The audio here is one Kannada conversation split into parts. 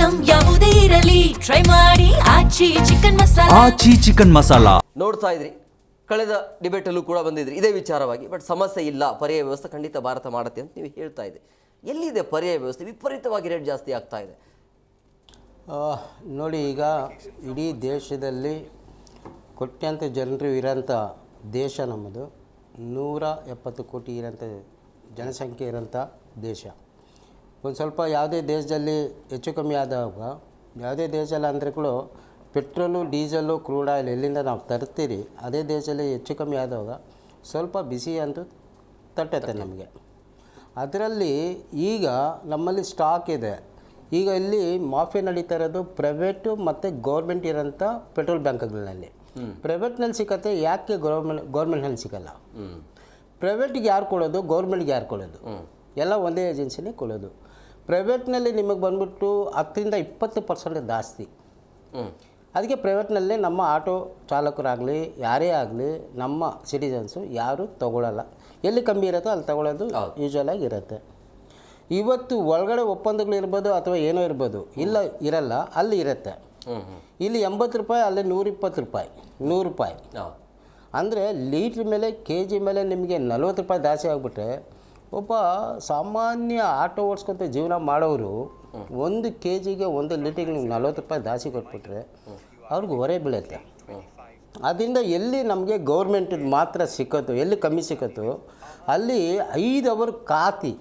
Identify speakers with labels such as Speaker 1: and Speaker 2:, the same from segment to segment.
Speaker 1: ಐಟಂ ಯಾವುದೇ ಇರಲಿ ಟ್ರೈ ಮಾಡಿ ಆಚಿ ಚಿಕನ್ ಮಸಾಲಾ.
Speaker 2: ನೋಡ್ತಾ ಇದ್ರಿ, ಕಳೆದ ಡಿಬೇಟಲ್ಲೂ ಕೂಡ ಬಂದಿದ್ರಿ ಇದೇ ವಿಚಾರವಾಗಿ. ಬಟ್ ಸಮಸ್ಯೆ ಇಲ್ಲ, ಪರ್ಯಾಯ ವ್ಯವಸ್ಥೆ ಖಂಡಿತ ಭಾರತ ಮಾಡುತ್ತೆ ಅಂತ ನೀವು ಹೇಳ್ತಾ ಇದ್ರಿ. ಎಲ್ಲಿದೆ ಪರ್ಯಾಯ ವ್ಯವಸ್ಥೆ? ವಿಪರೀತವಾಗಿ ರೇಟ್ ಜಾಸ್ತಿ ಆಗ್ತಾ ಇದೆ.
Speaker 3: ನೋಡಿ, ಈಗ ಇಡೀ ದೇಶದಲ್ಲಿ ಕೋಟ್ಯಾಂತರ ಜನರು ಇರೋಂಥ ದೇಶ ನಮ್ಮದು. 170 ಕೋಟಿ ಇರೋಂಥ ಜನಸಂಖ್ಯೆ ಇರೋಂಥ ದೇಶ. ಒಂದು ಸ್ವಲ್ಪ ಯಾವುದೇ ದೇಶದಲ್ಲಿ ಹೆಚ್ಚು ಕಮ್ಮಿ ಆದಾಗ, ಯಾವುದೇ ದೇಶದಲ್ಲಿ ಅಂದರೆ ಕೂಡ ಪೆಟ್ರೋಲು, ಡೀಸೆಲ್ಲು, ಕ್ರೂಡ್ ಆಯಿಲ್ ಎಲ್ಲಿಂದ ನಾವು ತರ್ತೀರಿ, ಅದೇ ದೇಶದಲ್ಲಿ ಹೆಚ್ಚು ಕಮ್ಮಿ ಆದಾಗ ಸ್ವಲ್ಪ ಬಿಸಿ ಅಂತೂ ತಟ್ಟುತ್ತೆ ನಮಗೆ. ಅದರಲ್ಲಿ ಈಗ ನಮ್ಮಲ್ಲಿ ಸ್ಟಾಕ್ ಇದೆ. ಈಗ ಇಲ್ಲಿ ಮಾಫಿಯಾ ನಡೀತಾ ಇರೋದು ಪ್ರೈವೇಟು ಮತ್ತು ಗೌರ್ಮೆಂಟ್ ಇರೋಂಥ ಪೆಟ್ರೋಲ್ ಬ್ಯಾಂಕ್ಗಳಲ್ಲಿ. ಪ್ರೈವೇಟ್ನಲ್ಲಿ ಸಿಕ್ಕತ್ತೆ, ಯಾಕೆ ಗೌರ್ಮೆಂಟ್ನಲ್ಲಿ ಸಿಗೋಲ್ಲ? ಪ್ರೈವೇಟಿಗೆ ಯಾರು ಕೊಡೋದು, ಗೌರ್ಮೆಂಟ್ಗೆ ಯಾರು ಕೊಡೋದು? ಎಲ್ಲ ಒಂದೇ ಏಜೆನ್ಸಿನೇ ಕೊಡೋದು. ಪ್ರೈವೇಟ್ನಲ್ಲಿ ನಿಮಗೆ ಬಂದ್ಬಿಟ್ಟು 10-20% ಜಾಸ್ತಿ. ಅದಕ್ಕೆ ಪ್ರೈವೇಟ್ನಲ್ಲೇ ನಮ್ಮ ಆಟೋ ಚಾಲಕರಾಗಲಿ ಯಾರೇ ಆಗಲಿ ನಮ್ಮ ಸಿಟಿಜನ್ಸು ಯಾರೂ ತೊಗೊಳ್ಳಲ್ಲ. ಎಲ್ಲಿ ಕಮ್ಮಿ ಇರುತ್ತೋ ಅಲ್ಲಿ ತೊಗೊಳ್ಳೋದು ಯೂಶ್ವಲಾಗಿ ಇರುತ್ತೆ. ಇವತ್ತು ಒಳಗಡೆ ಒಪ್ಪಂದಗಳಿರ್ಬೋದು ಅಥವಾ ಏನೋ ಇರ್ಬೋದು, ಇಲ್ಲ ಇರಲ್ಲ, ಅಲ್ಲಿ ಇರುತ್ತೆ. ಇಲ್ಲಿ 80 ರೂಪಾಯಿ, ಅಲ್ಲಿ 120 ರೂಪಾಯಿ, 100 ರೂಪಾಯಿ. ಅಂದರೆ ಲೀಟ್ರ್ ಮೇಲೆ, ಕೆ ಜಿ ಮೇಲೆ ನಿಮಗೆ 40 ರೂಪಾಯಿ ಜಾಸ್ತಿ ಆಗಿಬಿಟ್ರೆ, ಒಬ್ಬ ಸಾಮಾನ್ಯ ಆಟೋ ಓಡಿಸ್ಕೊಂತ ಜೀವನ ಮಾಡೋರು 1 ಕೆ ಜಿಗೆ 1 ಲೀಟ್ರಿಗೆ ನೀವು 40 ರೂಪಾಯಿ ಜಾಸ್ತಿ ಕೊಟ್ಬಿಟ್ರೆ ಅವ್ರಿಗೆ ಹೊರೆ ಬೀಳುತ್ತೆ. ಅದರಿಂದ ಎಲ್ಲಿ ನಮಗೆ ಗೌರ್ಮೆಂಟಿಗೆ ಮಾತ್ರ ಸಿಕ್ಕತ್ತು, ಎಲ್ಲಿ ಕಮ್ಮಿ ಸಿಕ್ಕತ್ತು, ಅಲ್ಲಿ 5 ಅವರ್ ಕಾತಿ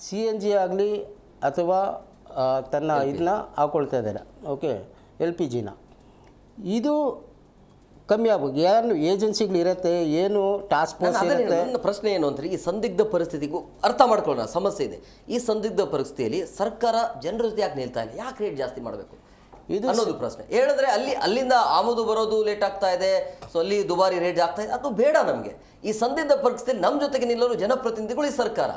Speaker 3: CNG ಆಗಲಿ ಅಥವಾ ತನ್ನ ಇದನ್ನ ಹಾಕ್ಕೊಳ್ತಾ ಇದ್ದಾರೆ. ಓಕೆ, LPGನ ಇದು ಕಮ್ಮಿ ಆಗ್ಬೇಕು. ಏನು ಏಜೆನ್ಸಿಗಳಿರುತ್ತೆ, ಏನು ಟಾಸ್ಕ್ ಫೋರ್ಸ್ ಇರುತ್ತೆ.
Speaker 2: ನನ್ನ ಪ್ರಶ್ನೆ ಏನು ಅಂದರೆ, ಈ ಸಂದಿಗ್ಧ ಪರಿಸ್ಥಿತಿಗೂ ಅರ್ಥ ಮಾಡ್ಕೊಳ್ಳೋಣ, ಸಮಸ್ಯೆ ಇದೆ. ಈ ಸಂದಿಗ್ಧ ಪರಿಸ್ಥಿತಿಯಲ್ಲಿ ಸರ್ಕಾರ ಜನರ ಜೊತೆ ಯಾಕೆ ನಿಲ್ತಾ ಇಲ್ಲ? ಯಾಕೆ ರೇಟ್ ಜಾಸ್ತಿ ಮಾಡಬೇಕು ಇದು ಅನ್ನೋದು ಪ್ರಶ್ನೆ. ಹೇಳಿದ್ರೆ ಅಲ್ಲಿಂದ ಆಮದು ಬರೋದು ಲೇಟ್ ಆಗ್ತಾ ಇದೆ, ಸೊ ಅಲ್ಲಿ ದುಬಾರಿ ರೇಟ್ ಆಗ್ತಾ ಇದೆ. ಅದು ಬೇಡ ನಮಗೆ. ಈ ಸಂದಿಗ್ಧ ಪರಿಸ್ಥಿತಿಯಲ್ಲಿ ನಮ್ಮ ಜೊತೆಗೆ ನಿಲ್ಲೋರು ಜನಪ್ರತಿನಿಧಿಗಳು, ಈ ಸರ್ಕಾರ.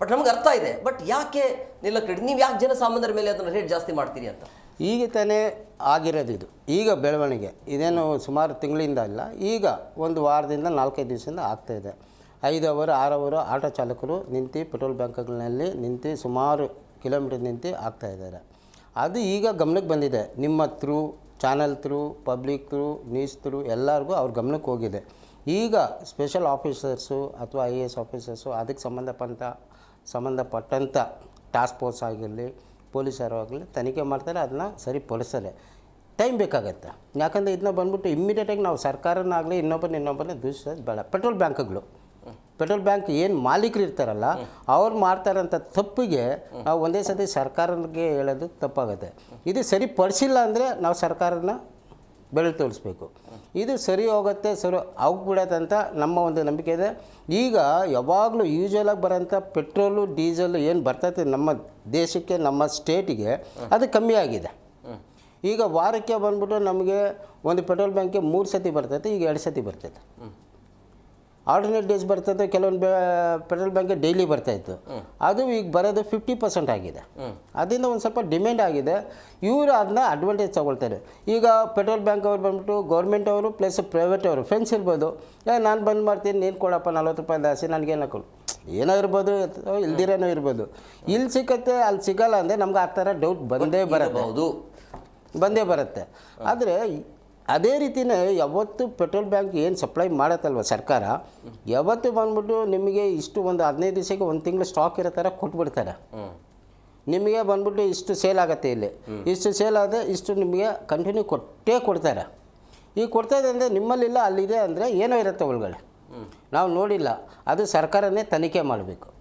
Speaker 2: ಬಟ್ ನಮ್ಗೆ ಅರ್ಥ ಇದೆ, ಬಟ್ ಯಾಕೆ ನಿಲ್ಲಕ್ಕೆ ನೀವು ಯಾಕೆ ಜನಸಾಮಾನ್ಯರ ಮೇಲೆ ಅದನ್ನು ರೇಟ್ ಜಾಸ್ತಿ ಮಾಡ್ತೀರಿ ಅಂತ?
Speaker 3: ಈಗ ತಾನೇ ಆಗಿರೋದು ಇದು. ಈಗ ಬೆಳವಣಿಗೆ ಇದೇನು ಸುಮಾರು ತಿಂಗಳಿಂದ ಇಲ್ಲ, ಈಗ ಒಂದು ವಾರದಿಂದ 4-5 ದಿವಸದಿಂದ ಆಗ್ತಾಯಿದೆ. 5 ಅವರ್ 6 ಅವರ್ ಆಟೋ ಚಾಲಕರು ನಿಂತು ಪೆಟ್ರೋಲ್ ಬ್ಯಾಂಕ್ಗಳಲ್ಲಿ ನಿಂತು ಸುಮಾರು ಕಿಲೋಮೀಟರ್ ನಿಂತು ಆಗ್ತಾಯಿದ್ದಾರೆ. ಅದು ಈಗ ಗಮನಕ್ಕೆ ಬಂದಿದೆ. ನಿಮ್ಮ through, channel through, public through, news through ಎಲ್ಲರಿಗೂ ಅವ್ರ ಗಮನಕ್ಕೆ ಹೋಗಿದೆ. ಈಗ ಸ್ಪೆಷಲ್ ಆಫೀಸರ್ಸು ಅಥವಾ IAS ಆಫೀಸರ್ಸು ಅದಕ್ಕೆ ಸಂಬಂಧಪಟ್ಟಂಥ ಟಾಸ್ಕ್ ಫೋರ್ಸ್ ಆಗಿರಲಿ, ಪೊಲೀಸರು ಆಗಲಿ ತನಿಖೆ ಮಾಡ್ತಾರೆ, ಅದನ್ನ ಸರಿಪಡಿಸ್ತಾರೆ. ಟೈಮ್ ಬೇಕಾಗತ್ತೆ. ಯಾಕಂದರೆ ಇದನ್ನ ಬಂದ್ಬಿಟ್ಟು ಇಮ್ಮಿಡಿಯೇಟಾಗಿ ನಾವು ಸರ್ಕಾರನಾಗಲಿ ಇನ್ನೊಬ್ಬರನ್ನ ದೂಷಿಸೋದು ಬೇಡ. ಪೆಟ್ರೋಲ್ ಬ್ಯಾಂಕ್ ಏನು ಮಾಲೀಕರು ಇರ್ತಾರಲ್ಲ, ಅವ್ರು ಮಾಡ್ತಾರಂಥ ತಪ್ಪಿಗೆ ನಾವು ಒಂದೇ ಸತಿ ಸರ್ಕಾರಕ್ಕೆ ಹೇಳೋದು ತಪ್ಪಾಗುತ್ತೆ. ಇದು ಸರಿಪಡಿಸಿಲ್ಲ ಅಂದರೆ ನಾವು ಸರ್ಕಾರನ ಬೆಳೆ ತೋರಿಸ್ಬೇಕು. ಇದು ಸರಿ ಹೋಗುತ್ತೆ, ಸರಿ ಆಗ್ಬಿಡತ್ತೆ ಅಂತ ನಮ್ಮ ಒಂದು ನಂಬಿಕೆ ಇದೆ. ಈಗ ಯಾವಾಗಲೂ ಯೂಶ್ವಲಾಗಿ ಬರೋಂಥ ಪೆಟ್ರೋಲು, ಡೀಸೆಲ್ ಏನು ಬರ್ತೈತೆ ನಮ್ಮ ದೇಶಕ್ಕೆ, ನಮ್ಮ ಸ್ಟೇಟಿಗೆ, ಅದು ಕಮ್ಮಿ ಆಗಿದೆ. ಈಗ ವಾರಕ್ಕೆ ಬಂದ್ಬಿಟ್ಟು ನಮಗೆ ಒಂದು ಪೆಟ್ರೋಲ್ ಬ್ಯಾಂಕ್ಗೆ 3 ಸತಿ ಬರ್ತೈತೆ, ಈಗ 2 ಸತಿ ಬರ್ತೈತೆ. ಆಲ್ಟರ್ನೇಟ್ ಡೇಸ್ ಬರ್ತೈತೆ, ಕೆಲವೊಂದು ಪೆಟ್ರೋಲ್ ಬ್ಯಾಂಕ್ಗೆ ಡೈಲಿ ಬರ್ತಾಯಿತ್ತು, ಅದು ಈಗ ಬರೋದು 50% ಆಗಿದೆ. ಅದರಿಂದ ಒಂದು ಸ್ವಲ್ಪ ಡಿಮ್ಯಾಂಡ್ ಆಗಿದೆ. ಇವರು ಅದನ್ನ ಅಡ್ವಾಂಟೇಜ್ ತೊಗೊಳ್ತಾರೆ. ಈಗ ಪೆಟ್ರೋಲ್ ಬ್ಯಾಂಕ್ ಅವ್ರು ಬಂದ್ಬಿಟ್ಟು ಗೌರ್ಮೆಂಟ್ ಅವರು ಪ್ಲಸ್ ಪ್ರೈವೇಟ್ ಅವರು ಫ್ರೆಂಡ್ಸ್ ಇರ್ಬೋದು, ನಾನು ಬಂದ್ ಮಾಡ್ತೀನಿ, ನೀನು ಕೊಡಪ್ಪ 40 ರೂಪಾಯಿ ಜಾಸ್ತಿ, ನನಗೇನು ಕೊಡು, ಏನೋ ಇರ್ಬೋದು, ಇಲ್ದಿರೇನೋ ಇರ್ಬೋದು. ಇಲ್ಲಿ ಸಿಕ್ಕತ್ತೆ, ಅಲ್ಲಿ ಸಿಗಲ್ಲ ಅಂದರೆ ನಮ್ಗೆ ಆ ಥರ ಡೌಟ್ ಬಂದೇ ಬರುತ್ತೆ. ಆದರೆ ಅದೇ ರೀತಿಯೇ ಯಾವತ್ತು ಪೆಟ್ರೋಲ್ ಬ್ಯಾಂಕ್ ಏನು ಸಪ್ಲೈ ಮಾಡತ್ತಲ್ವ ಸರ್ಕಾರ, ಯಾವತ್ತು ಬಂದ್ಬಿಟ್ಟು ನಿಮಗೆ ಇಷ್ಟು ಒಂದು 15 ದಿವಸಕ್ಕೆ 1 ತಿಂಗಳು ಸ್ಟಾಕ್ ಇರೋ ಥರ ಕೊಟ್ಬಿಡ್ತಾರೆ. ನಿಮಗೆ ಬಂದ್ಬಿಟ್ಟು ಇಷ್ಟು ಸೇಲ್ ಆಗುತ್ತೆ, ಇಲ್ಲಿ ಇಷ್ಟು ಸೇಲ್ ಆದರೆ ಇಷ್ಟು ನಿಮಗೆ ಕಂಟಿನ್ಯೂ ಕೊಡ್ತಾರೆ. ಈಗ ಕೊಡ್ತಾಯಿದೆ ಅಂದರೆ ನಿಮ್ಮಲ್ಲಿಲ್ಲ, ಅಲ್ಲಿದೆ ಅಂದರೆ ಏನೋ ಇರುತ್ತೆ ಒಳಗಡೆ, ನಾವು ನೋಡಿಲ್ಲ. ಅದು ಸರ್ಕಾರನೇ ತನಿಖೆ ಮಾಡಬೇಕು.